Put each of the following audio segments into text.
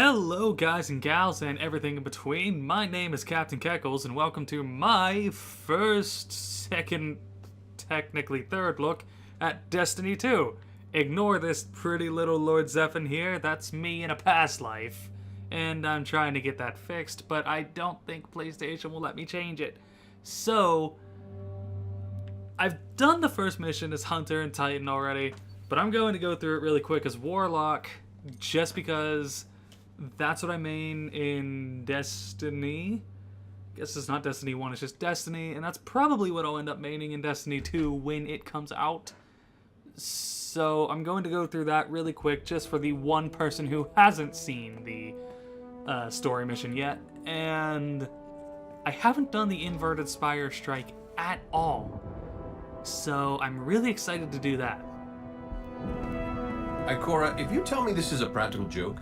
Hello guys and gals and everything in between. My name is Captain Keckles and welcome to my first, second, technically third look at Destiny 2. Ignore this pretty little Lord Zephin here, that's me in a past life. And I'm trying to get that fixed, but I don't think PlayStation will let me change it. So, I've done the first mission as Hunter and Titan already, but I'm going to go through it really quick as Warlock, just because that's what I main in Destiny. I guess it's not Destiny 1, it's just Destiny, and that's probably what I'll end up maining in Destiny 2 when it comes out. So I'm going to go through that really quick just for the one person who hasn't seen the story mission yet. And I haven't done the Inverted Spire Strike at all. So I'm really excited to do that. Ikora, if you tell me this is a practical joke,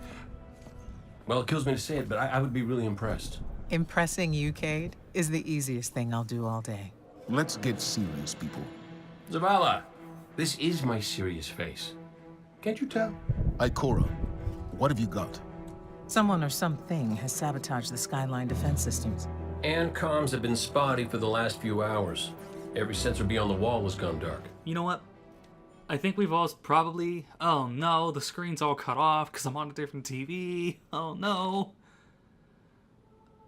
well, it kills me to say it, but I would be really impressed. Impressing you, Cade, is the easiest thing I'll do all day. Let's get serious, people. Zavala, this is my serious face. Can't you tell? Ikora, what have you got? Someone or something has sabotaged the Skyline defense systems. And comms have been spotty for the last few hours. Every sensor beyond the wall has gone dark. You know what? I think we've all probably... Oh no, the screen's all cut off because I'm on a different TV. Oh no.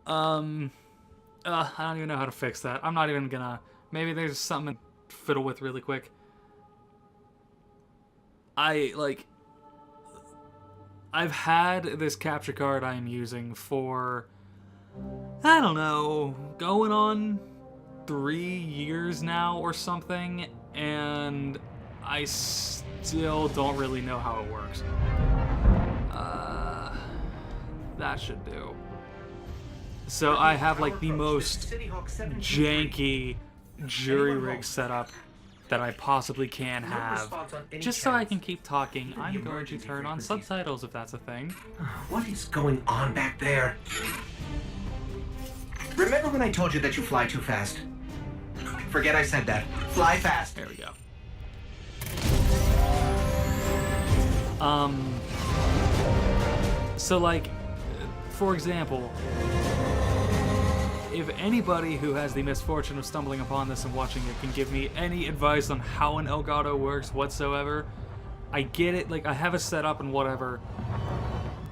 I don't even know how to fix that. I'm not even gonna... Maybe there's something to fiddle with really quick. I've had this capture card I'm using for... I don't know, going on 3 years now or something, and I still don't really know how it works. That should do. So I have like the most janky jury rig setup that I possibly can have. Just so I can keep talking, I'm going to turn on subtitles if that's a thing. What is going on back there? Remember when I told you that you fly too fast? Forget I said that. Fly fast. There we go. So like, for example, if anybody who has the misfortune of stumbling upon this and watching it can give me any advice on how an Elgato works whatsoever, I get it, like I have it set up and whatever,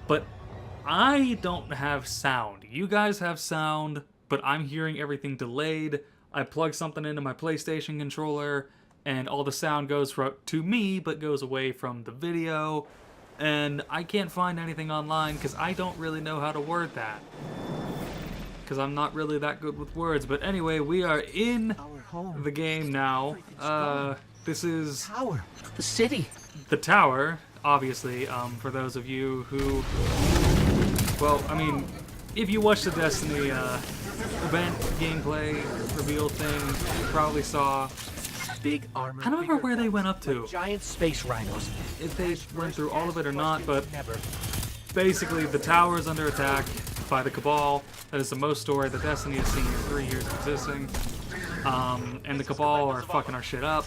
but I don't have sound. You guys have sound, but I'm hearing everything delayed. I plug something into my PlayStation controller, and all the sound goes to me, but goes away from the video. And I can't find anything online because I don't really know how to word that. Because I'm not really that good with words. But anyway, we are in the game now. This is... The city. The tower, obviously, for those of you who... Well, I mean, if you watched the Destiny event, gameplay, reveal thing, you probably saw... Big armor. I don't remember where they went up to. Giant space rhinos. If they went through all of it or not, but basically the tower is under attack by the Cabal. That is the most story that Destiny has seen in 3 years of existing. And the Cabal are fucking our shit up.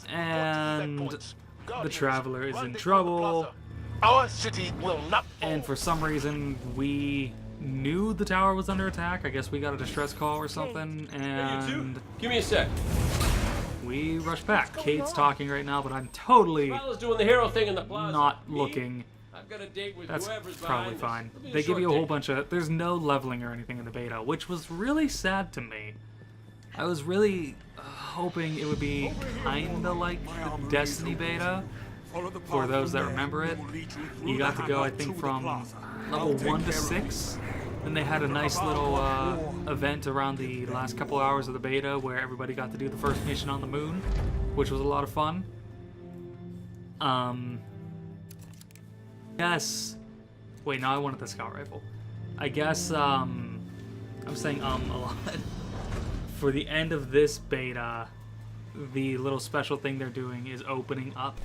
And the Traveler is in trouble. Our city will not. And for some reason, we knew the tower was under attack. I guess we got a distress call or something, and Give me a sec. we rushed back. Kate's talking right now, but I'm totally Zavala's doing the hero thing in the plaza. not looking. I've got a date with That's whoever's probably behind fine. this. It'll be a They give short you a whole date. bunch of... There's no leveling or anything in the beta, which was really sad to me. I was really hoping it would be kinda like the Destiny beta. For those that remember it, you got to go, I think, from level 1 to 6. Then they had a nice little event around the last couple hours of the beta where everybody got to do the first mission on the moon, which was a lot of fun. Yes. Wait, no, I wanted the scout rifle. I guess, I'm saying a lot. For the end of this beta, the little special thing they're doing is opening up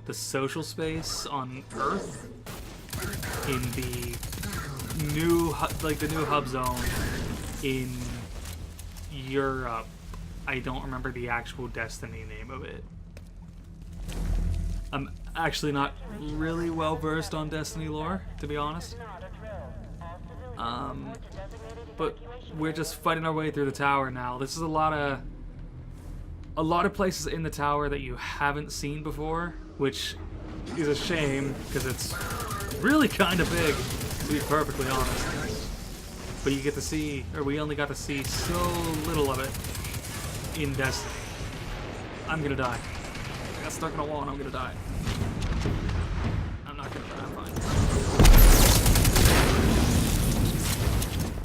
the social space on Earth in the new hub zone in Europe. I don't remember the actual Destiny name of it. I'm actually not really well versed on Destiny lore, to be honest. But we're just fighting our way through the tower now. This is a lot of places in the tower that you haven't seen before, which is a shame because it's really kind of big, to be perfectly honest. But you get to see, or we only got to see so little of it in Destiny. I'm gonna die. I got stuck in a wall and I'm gonna die. I'm not gonna die,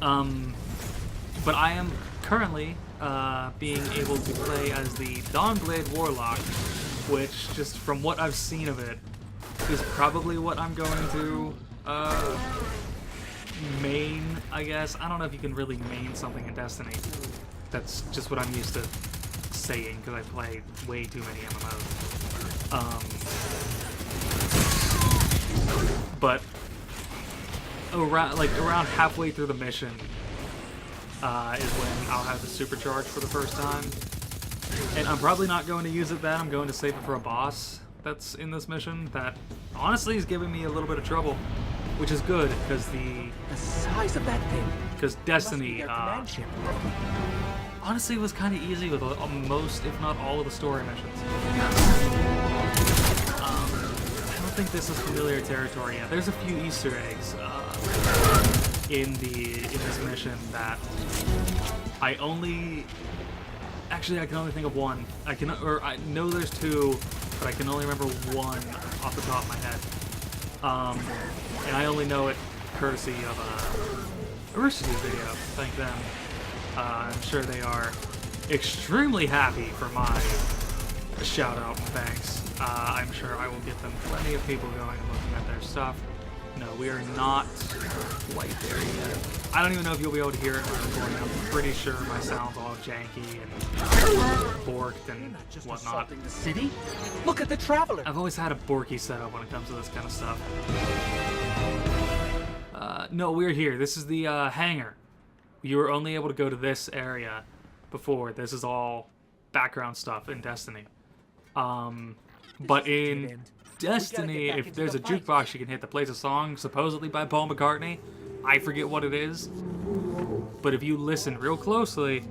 I'm fine. But I am currently being able to play as the Dawnblade Warlock, which, just from what I've seen of it, is probably what I'm going to main, I guess. I don't know if you can really main something in Destiny. That's just what I'm used to saying, because I play way too many MMOs. But around halfway through the mission is when I'll have the supercharge for the first time. And I'm probably not going to use it then. I'm going to save it for a boss that's in this mission that honestly is giving me a little bit of trouble, which is good because The size of that thing. because Destiny honestly was kind of easy with most, if not all, of the story missions. I don't think this is familiar territory yet. There's a few Easter eggs in this mission that I can only think of one. I know there's two, but I can only remember one off the top of my head. And I only know it courtesy of a Rooster Teeth video. Thank them. I'm sure they are extremely happy for my shout out and thanks. I'm sure I will get them plenty of people going and looking at their stuff. No, we are not quite there yet. I don't even know if you'll be able to hear it when I'm recording. I'm pretty sure my sound's all janky and borked and whatnot. The city? Look at the traveler. I've always had a borky setup when it comes to this kind of stuff. No, we're here. This is the hangar. You were only able to go to this area before. This is all background stuff in Destiny. But in Destiny, if there's a jukebox you can hit that plays a song supposedly by Paul McCartney, I forget what it is, but if you listen real closely,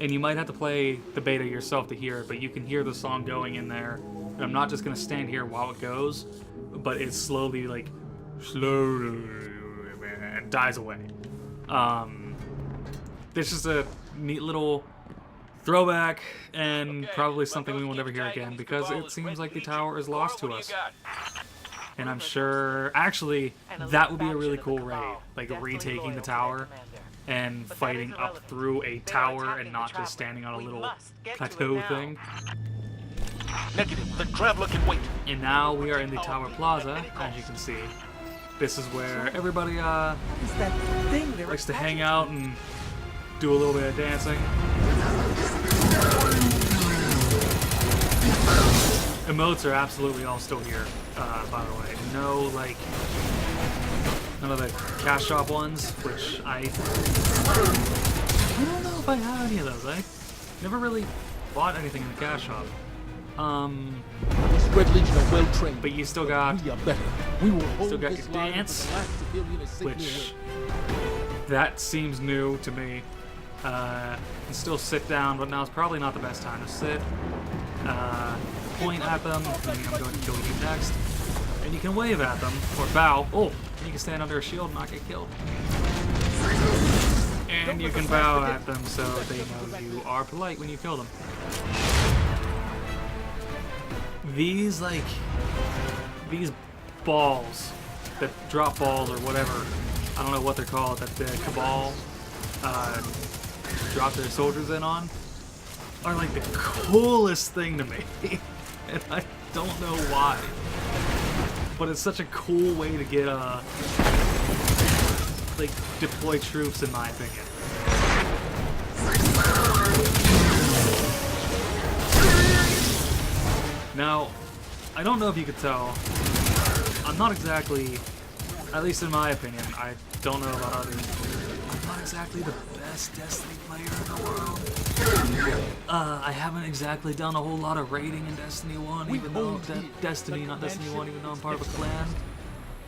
and you might have to play the beta yourself to hear it, but you can hear the song going in there. And I'm not just gonna stand here while it goes, but it slowly and dies away. This is a neat little throwback, and probably something we will never hear again, because it seems like the tower is lost to us. And I'm sure, actually, that would be a really cool raid, like retaking the tower and fighting up through a tower and not just standing on a little plateau thing. Negative. The traveler can wait. And now we are in the Tower Plaza, as you can see. This is where everybody likes to hang out and do a little bit of dancing. Emotes are absolutely all still here, by the way. No, none of the cash shop ones, which I don't know if I have any of those. I never really bought anything in the cash shop. This Red Legion are well trained. But you still got, We are better. We will hold still got this your line dance, until the last civilian is safely which away. that seems new to me. And still sit down, but now is probably not the best time to sit. Point at them, meaning I'm going to kill you next. And you can wave at them, or bow. Oh, and you can stand under a shield and not get killed. And you can bow at them so they know you are polite when you kill them. These balls that drop balls or whatever, I don't know what they're called, that the Cabal drop their soldiers in on, are like the coolest thing to me. And I don't know why. But it's such a cool way to get, deploy troops, in my opinion. Now, I don't know if you could tell, I'm not exactly, at least in my opinion, I don't know about others, I'm not exactly the best Destiny player in the world. I haven't exactly done a whole lot of raiding in Destiny 1, even though Destiny, not Destiny 1, even though I'm part of a clan.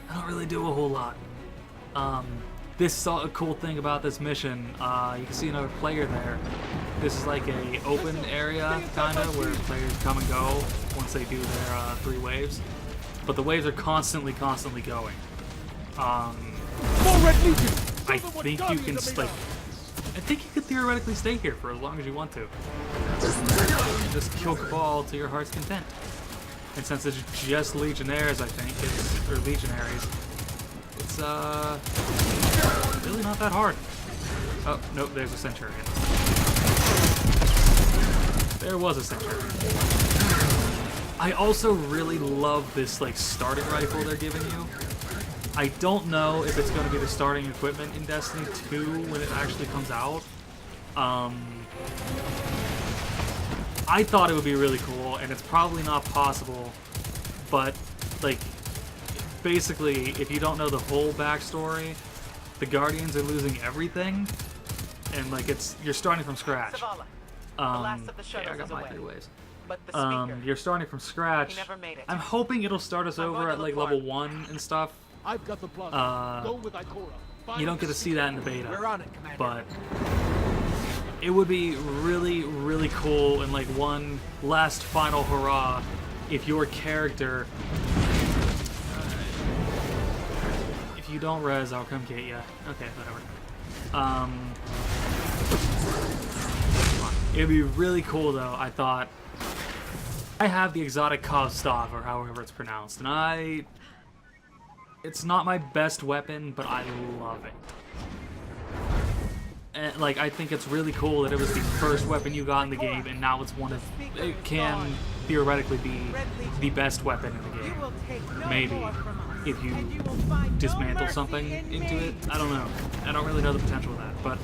I don't really do a whole lot. This is a cool thing about this mission. You can see another player there. This is like a open area, kinda, where players come and go once they do their 3 waves. But the waves are constantly going. I think you can I think you could theoretically stay here for as long as you want to. Just kill Cabal to your heart's content. And since it's just Legionnaires, I think, or Legionaries, it's really not that hard. Oh, nope, there's a Centurion. There was a Centurion. I also really love this starting rifle they're giving you. I don't know if it's going to be the starting equipment in Destiny 2 when it actually comes out. I thought it would be really cool, and it's probably not possible, but basically, if you don't know the whole backstory, the Guardians are losing everything, and you're starting from scratch. Yeah, I got my 3 waves. You're starting from scratch. I'm hoping it'll start us over at level 1 and stuff. I've got the plot. Go with Ikora. You don't get to see that in the beta, but it would be really, really cool and one last final hurrah if your character. If you don't res, I'll come get ya. Okay, whatever. It'd be really cool though. I thought I have the exotic Kovstav, or however it's pronounced, and it's not my best weapon, but I love it. And I think it's really cool that it was the first weapon you got in the game, and now it's it can theoretically be the best weapon in the game. Maybe, if you dismantle something into it. I don't know. I don't really know the potential of that, but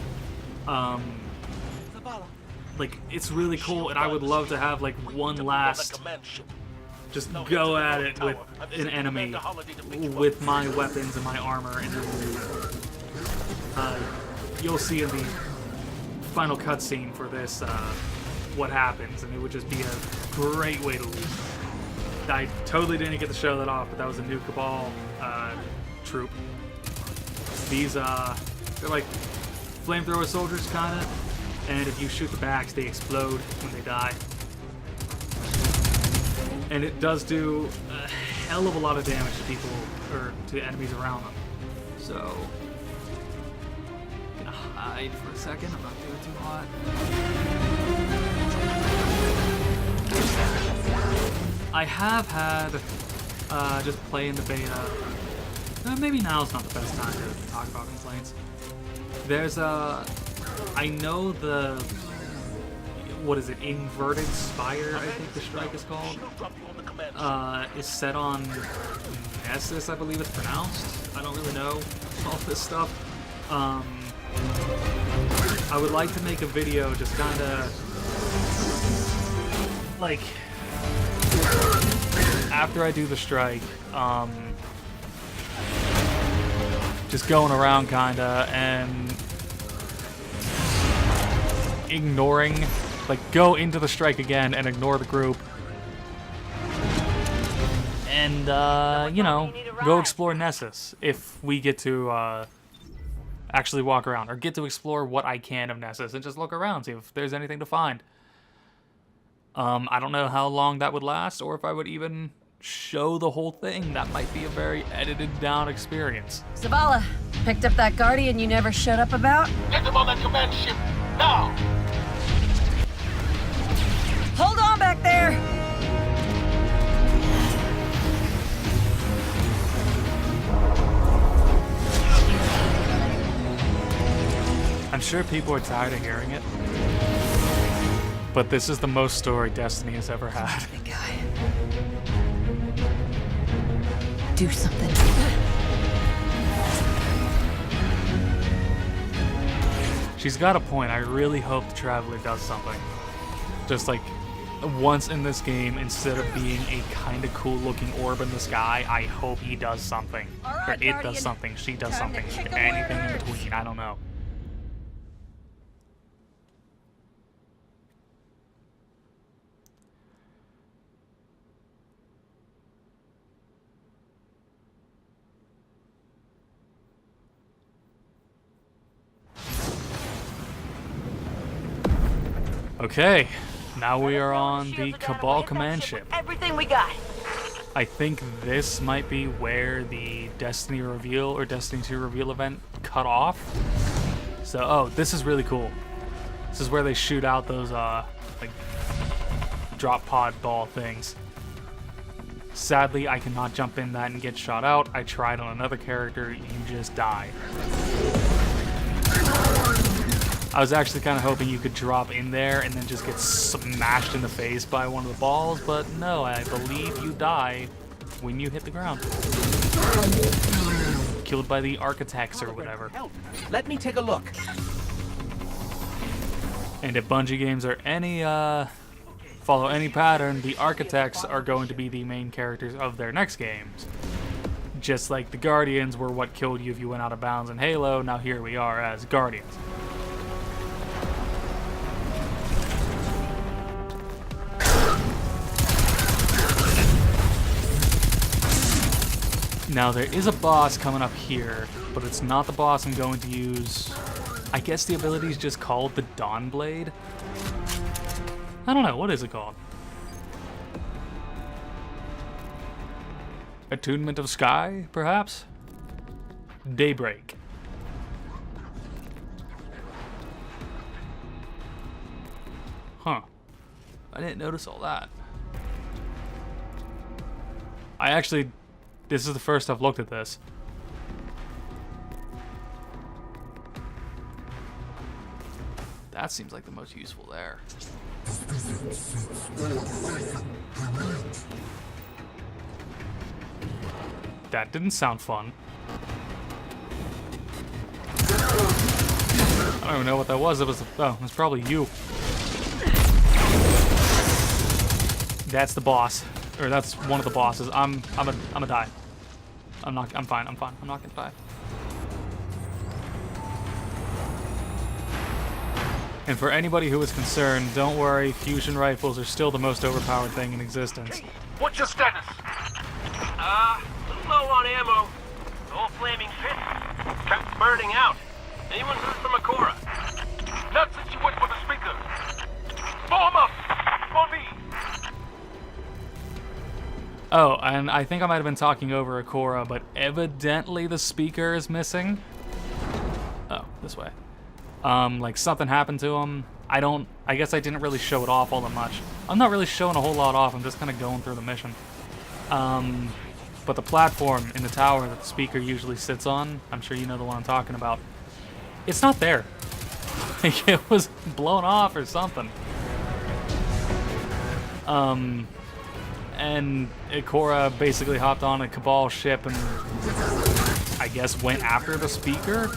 it's really cool, and I would love to have one last just go at it with an enemy with my weapons and my armor, and then you'll see in the final cutscene for this what happens, and it would just be a great way to lose. I totally didn't get to show that off, but that was a new Cabal troop. These they're like flamethrower soldiers, kinda, and if you shoot the backs, they explode when they die. And it does do a hell of a lot of damage to people, or to enemies around them. So, I'm gonna hide for a second. I'm not doing too hot. I have had just playing the beta. Maybe now's not the best time to talk about complaints. There's I know the. What is it? Inverted Spire, I think the strike is called. Is set on Nessus, I believe it's pronounced. I don't really know all this stuff. I would like to make a video just kinda after I do the strike, just going around kinda and ignoring, go into the strike again and ignore the group. And, go explore Nessus if we get to, actually walk around, or get to explore what I can of Nessus and just look around, see if there's anything to find. I don't know how long that would last, or if I would even show the whole thing. That might be a very edited down experience. Zavala, picked up that Guardian you never showed up about? Get them on that command ship, now! Hold on back there! I'm sure people are tired of hearing it, but this is the most story Destiny has ever had. Big guy. Do something. She's got a point. I really hope the Traveler does something. Just once in this game, instead of being a kind of cool looking orb in the sky, I hope he does something. All right, or it Guardian. does something, she does Time to something, kick 'em anything where it in hurts. between, I don't know. Okay, now we are on the Cabal command ship. Everything we got. I think this might be where the Destiny reveal or Destiny 2 reveal event cut off. So, oh, this is really cool. This is where they shoot out those, like, drop pod ball things. Sadly, I cannot jump in that and get shot out. I tried on another character, you just die. I was actually kind of hoping you could drop in there and then just get smashed in the face by one of the balls, but no, I believe you die when you hit the ground. Killed by the architects or whatever. Let me take a look. And if Bungie games are any, follow any pattern, the architects are going to be the main characters of their next games. Just like the Guardians were what killed you if you went out of bounds in Halo, now here we are as Guardians. Now there is a boss coming up here, but it's not the boss I'm going to use. I guess the ability is just called the Dawnblade. I don't know, what is it called? Attunement of Sky, perhaps? Daybreak. Huh. I didn't notice all that. This is the first I've looked at this. That seems like the most useful there. That didn't sound fun. I don't even know what that was. It was probably you. That's the boss, or that's one of the bosses. I'm a die. I'm fine. I'm not gonna die. And for anybody who is concerned, don't worry, fusion rifles are still the most overpowered thing in existence. What's your status? Little low on ammo. Old flaming pit. Kept burning out. Anyone heard from Akora? Not since you went for the speaker. Form up! For me! Oh, and I think I might have been talking over Akora, but evidently the speaker is missing. Oh, this way. Like something happened to him. I guess I didn't really show it off all that much. I'm not really showing a whole lot off, I'm just kind of going through the mission. But the platform in the tower that the speaker usually sits on, I'm sure you know the one I'm talking about, it's not there. Like, it was blown off or something. And Ikora basically hopped on a Cabal ship and I guess went after the speaker.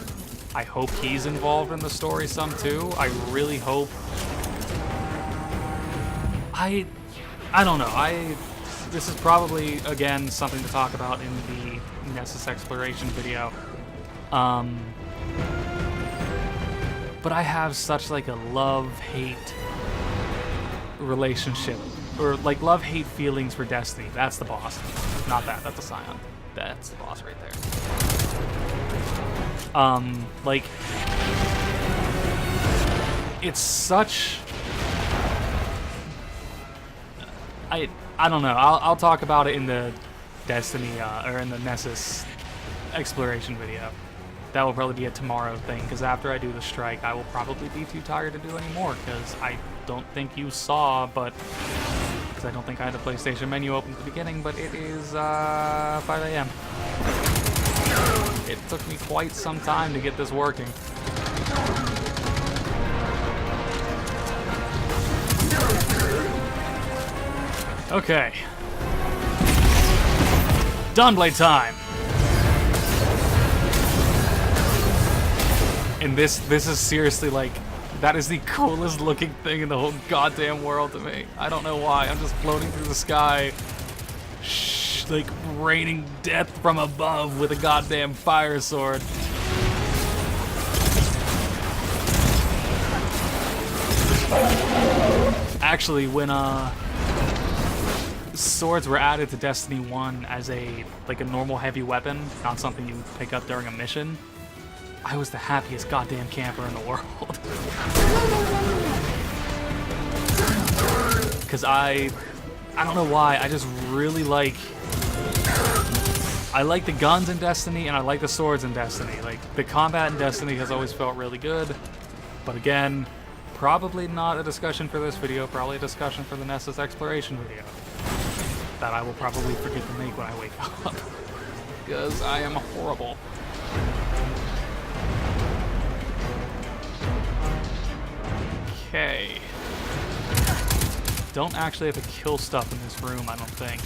I hope he's involved in the story some too. I really hope. I don't know. This is probably again something to talk about in the Nessus exploration video. But I have such like a love-hate relationship, or like love-hate feelings for Destiny. That's the boss. Not that. That's a Scion. That's the boss right there. Like, it's such. I don't know. I'll talk about it in the Destiny or in the Nessus exploration video. That will probably be a tomorrow thing, because after I do the strike, I will probably be too tired to do any more, because I don't think you saw, but because I don't think I had the PlayStation menu open at the beginning, but it is 5 a.m. It took me quite some time to get this working. Okay. Dawnblade time! And this is seriously like, that is the coolest looking thing in the whole goddamn world to me. I don't know why. I'm just floating through the sky, like raining death from above with a goddamn fire sword. Actually, when swords were added to Destiny 1 as a normal heavy weapon, not something you pick up during a mission, I was the happiest goddamn camper in the world. because I don't know why, I just really like... I like the guns in Destiny, and I like the swords in Destiny. Like, the combat in Destiny has always felt really good. But again, probably not a discussion for this video, probably a discussion for the Nessus exploration video. That I will probably forget to make when I wake up. Because I am horrible. Okay. Don't actually have to kill stuff in this room, I don't think.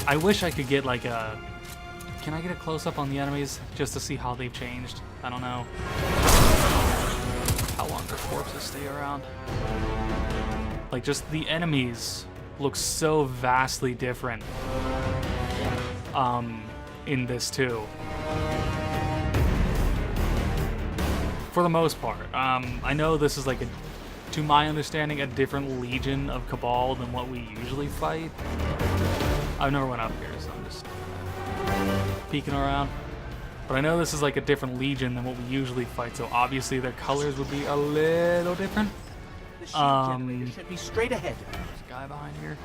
I wish I could get like a... Can I get a close-up on the enemies just to see how they've changed? I don't know. How long do corpses stay around? Like, just the enemies look so vastly different in this too. For the most part. I know this is like, to my understanding, a different legion of Cabal than what we usually fight. I've never went up here, so I'm just peeking around. But I know this is like a different legion than what we usually fight, so obviously their colors would be a little different. The shield generator should be straight ahead. There's a guy behind here.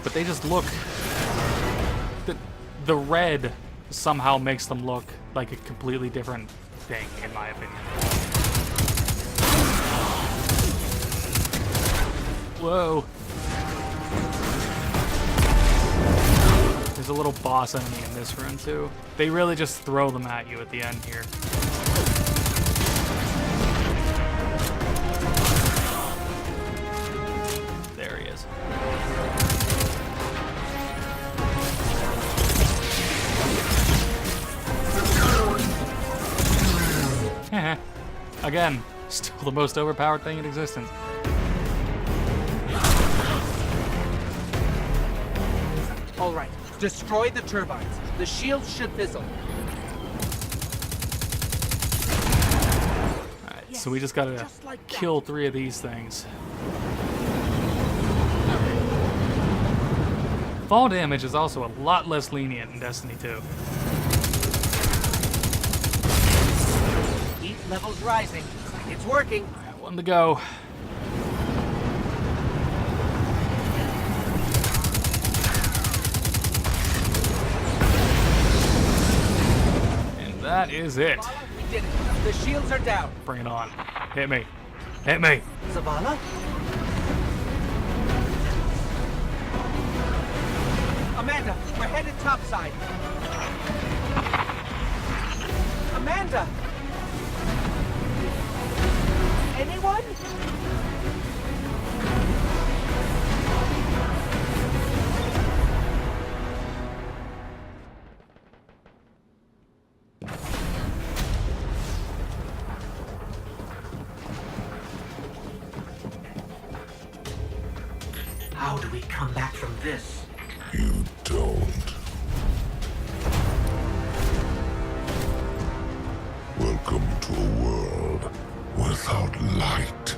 But they just look... The red somehow makes them look like a completely different thing, in my opinion. Whoa. There's a little boss enemy in this room too. They really just throw them at you at the end here. There he is. Again, still the most overpowered thing in existence. All right, destroy the turbines. The shields should fizzle. Alright, yes, so we just gotta like kill 3 of these things. Fall damage is also a lot less lenient in Destiny 2. Heat levels rising. It's working. Alright, 1 to go. That is it. We did it. The shields are down. Bring it on. Hit me. Hit me. Zavala? Amanda, we're headed topside. Amanda! Anyone? How do we come back from this? You don't. Welcome to a world without light.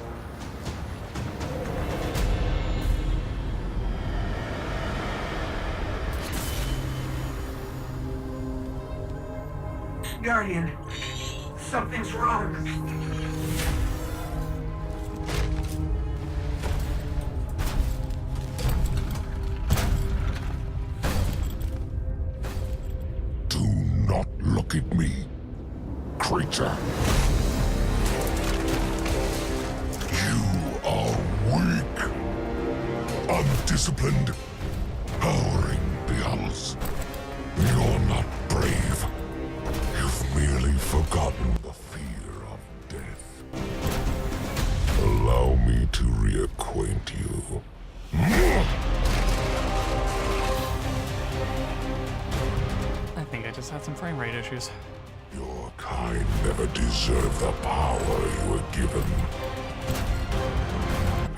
Guardian, something's wrong. Do not look at me, creature. You are weak, undisciplined, powering the others. You're not brave. You've merely forgotten the fear of death. Allow me to reacquaint you. I think I just had some frame rate issues. Your kind never deserved the power you were given.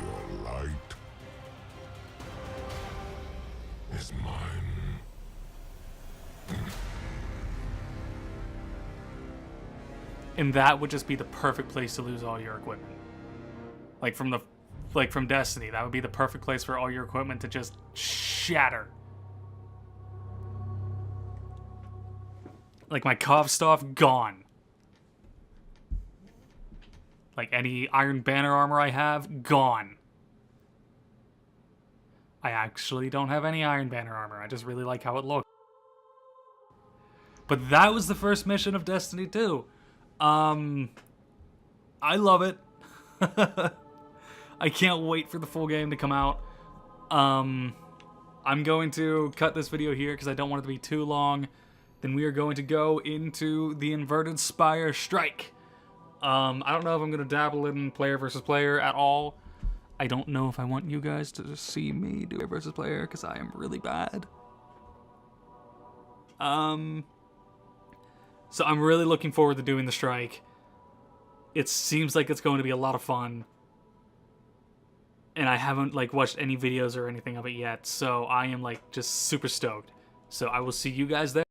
Your light is mine. And that would just be the perfect place to lose all your equipment. Like from Destiny, that would be the perfect place for all your equipment to just shatter. Like, my Kov stuff, gone. Like, any Iron Banner armor I have, gone. I actually don't have any Iron Banner armor. I just really like how it looks. But that was the first mission of Destiny 2. I love it. I can't wait for the full game to come out. I'm going to cut this video here because I don't want it to be too long. Then we are going to go into the Inverted Spire Strike. I don't know if I'm going to dabble in player versus player at all. I don't know if I want you guys to see me do player versus player because I am really bad. So I'm really looking forward to doing the strike. It seems like it's going to be a lot of fun. And I haven't like watched any videos or anything of it yet, so I am like just super stoked. So I will see you guys there.